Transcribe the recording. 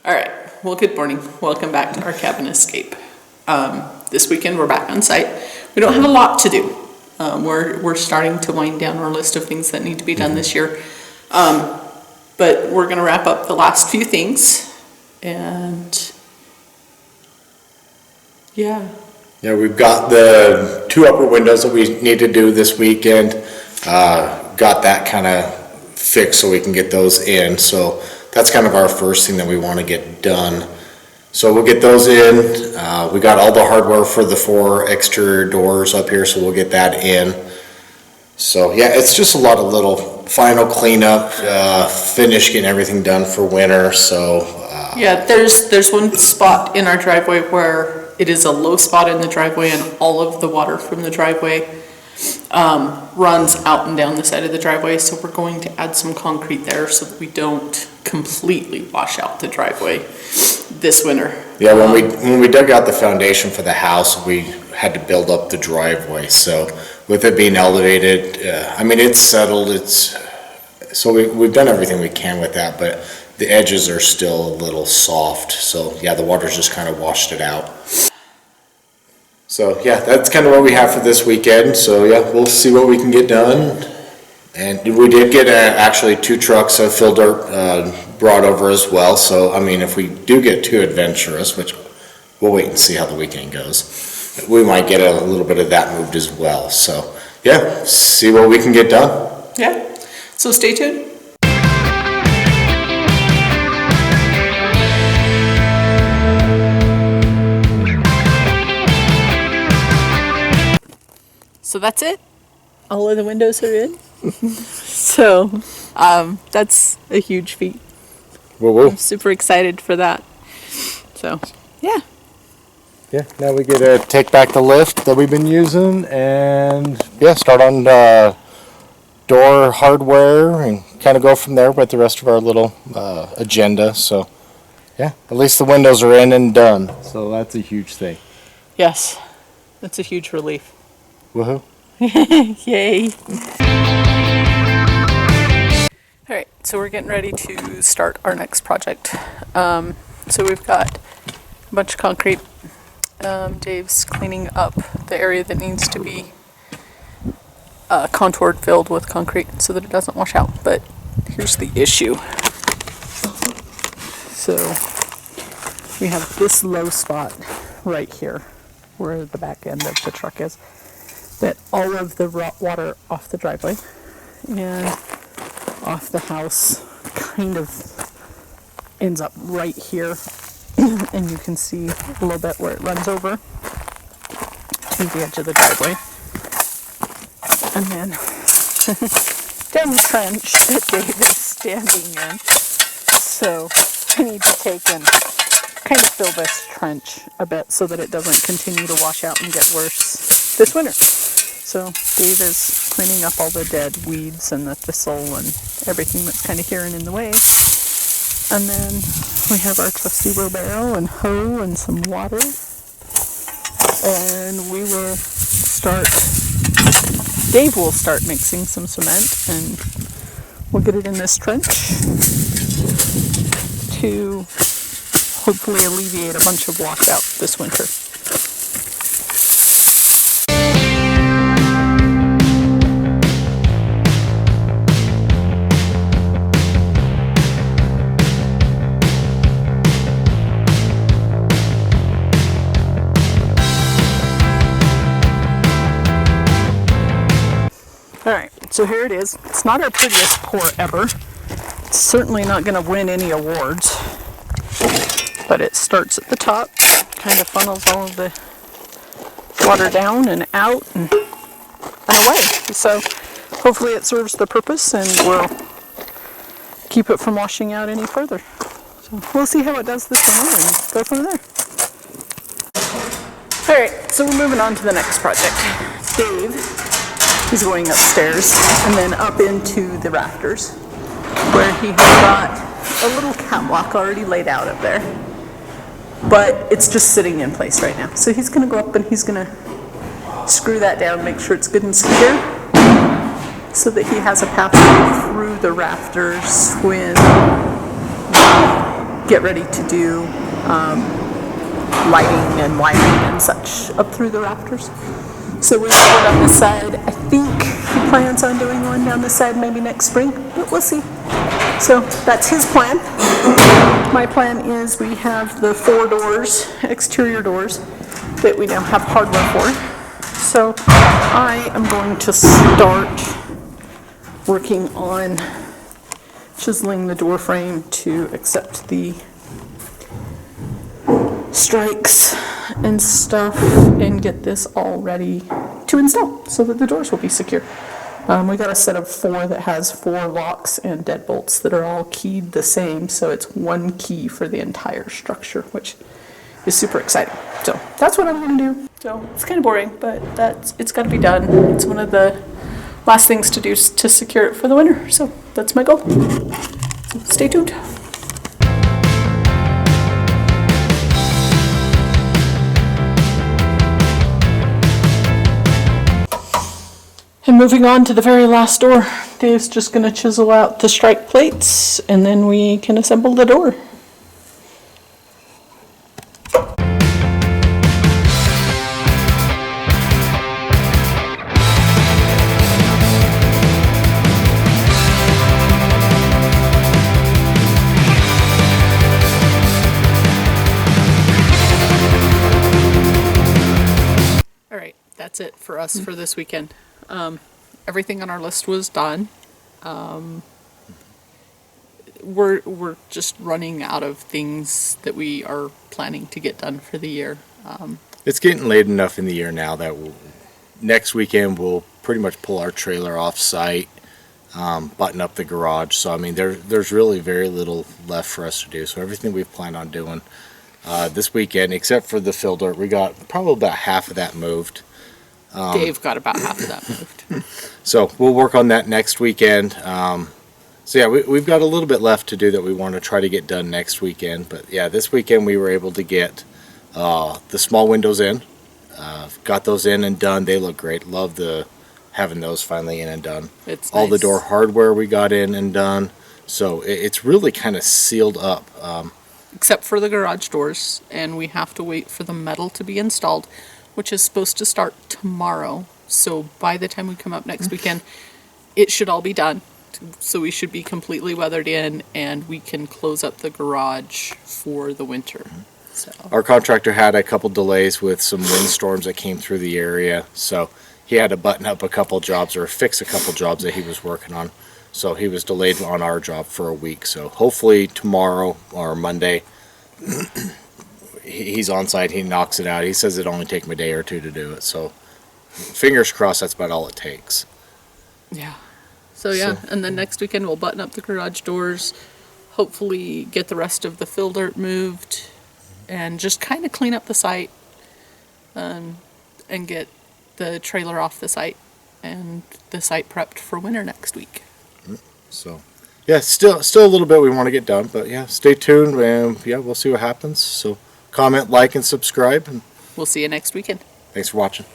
All right. Well, good morning. Welcome back to our cabin escape. This weekend we're back on site. We don't have a lot to do. We're starting to wind down our list of things that need to be done this year. But we're going to wrap up the last few things. And yeah. Yeah, we've got the 2 upper windows that we need to do this weekend. Got that kind of fixed so we can get those in. So that's kind of our first thing that we want to get done. So we'll get those in. We got all the hardware for the 4 exterior doors up here, so we'll get that in. So yeah, it's just a lot of little final cleanup, finish getting everything done for winter. So yeah, there's one spot in our driveway where it is a low spot in the driveway, and all of the water from the driveway runs out and down the side of the driveway. So we're going to add some concrete there so that we don't completely wash out the driveway this winter. Yeah, when we dug out the foundation for the house, we had to build up the driveway. So with it being elevated, I mean, it's settled. So we've done everything we can with that, but the edges are still a little soft. So yeah, the water's just kind of washed it out. So yeah, that's kind of what we have for this weekend. So yeah, we'll see what we can get done. And we did get actually 2 trucks of fill dirt brought over as well. So I mean, if we do get too adventurous, which we'll wait and see how the weekend goes, we might get a little bit of that moved as well. So yeah, see what we can get done. Yeah, so stay tuned. So that's it. All of the windows are in. So that's a huge feat. Whoa. I'm super excited for that. So yeah. Yeah, now we get to take back the lift that we've been using and yeah, start on door hardware and kind of go from there with the rest of our little agenda. So yeah, at least the windows are in and done. So that's a huge thing. Yes, that's a huge relief. Woohoo. Yay. All right, so we're getting ready to start our next project. So we've got a bunch of concrete. Dave's cleaning up the area that needs to be contoured, filled with concrete so that it doesn't wash out. But here's the issue. So we have this low spot right here where the back end of the truck is, that all of the water off the driveway and off the house kind of ends up right here. And you can see a little bit where it runs over to the edge of the driveway. And then down the trench that Dave is standing in. So I need to take and kind of fill this trench a bit so that it doesn't continue to wash out and get worse this winter. So Dave is cleaning up all the dead weeds and the thistle and everything that's kind of here and in the way. And then we have our trusty wheelbarrow and hoe and some water. And we will Dave will start mixing some cement and we'll get it in this trench to hopefully alleviate a bunch of washout this winter. Alright, so here it is. It's not our prettiest pour ever. It's certainly not going to win any awards. But it starts at the top, kind of funnels all of the water down and out and away. So hopefully it serves the purpose and will keep it from washing out any further. So we'll see how it does this winter and go from there. Alright, so we're moving on to the next project. Dave is going upstairs and then up into the rafters where he has got a little catwalk already laid out up there. But it's just sitting in place right now. So he's going to go up and he's going to screw that down, make sure it's good and secure, so that he has a pathway through the rafters when get ready to do lighting and wiring and such up through the rafters. So we're going on this side. I think he plans on doing one down this side maybe next spring, but we'll see. So that's his plan. My plan is we have the 4 doors, exterior doors, that we now have hardware for. So I am going to start working on chiseling the door frame to accept the strikes and stuff and get this all ready to install so that the doors will be secure. We got a set of 4 that has 4 locks and deadbolts that are all keyed the same, so it's 1 key for the entire structure, which is super exciting. So that's what I'm going to do. So it's kind of boring, but it's got to be done. It's one of the last things to do to secure it for the winter. So that's my goal. So stay tuned. And moving on to the very last door, Dave's just going to chisel out the strike plates and then we can assemble the door. All right, that's it for us for this weekend. Everything on our list was done. We're just running out of things that we are planning to get done for the year. It's getting late enough in the year now that next weekend we'll pretty much pull our trailer off site, button up the garage. So I mean, there's really very little left for us to do. So everything we've planned on doing this weekend, except for the fill dirt, we got probably about half of that moved. Dave got about half of that moved. So we'll work on that next weekend. So yeah, we've got a little bit left to do that we want to try to get done next weekend. But yeah, this weekend we were able to get the small windows in. Got those in and done. They look great. Love having those finally in and done. It's all the nice. door hardware we got in and done. So it's really kind of sealed up. Except for the garage doors, and we have to wait for the metal to be installed, which is supposed to start tomorrow. So by the time we come up next weekend, it should all be done. So we should be completely weathered in, and we can close up the garage for the winter. So Our contractor had a couple delays with some windstorms that came through the area. So he had to button up a couple jobs or fix a couple jobs that he was working on. So he was delayed on our job for a week. So hopefully tomorrow or Monday, he's on site, he knocks it out. He says it'll only take him a day or 2 to do it. So fingers crossed that's about all it takes. yeah. So yeah, and then next weekend we'll button up the garage doors, hopefully get the rest of the fill dirt moved, and just kind of clean up the site, and get the trailer off the site, and the site prepped for winter next week. So yeah, still a little bit we want to get done, but yeah, stay tuned and yeah, we'll see what happens. So comment, like, and subscribe, and We'll see you next weekend. thanks for watching.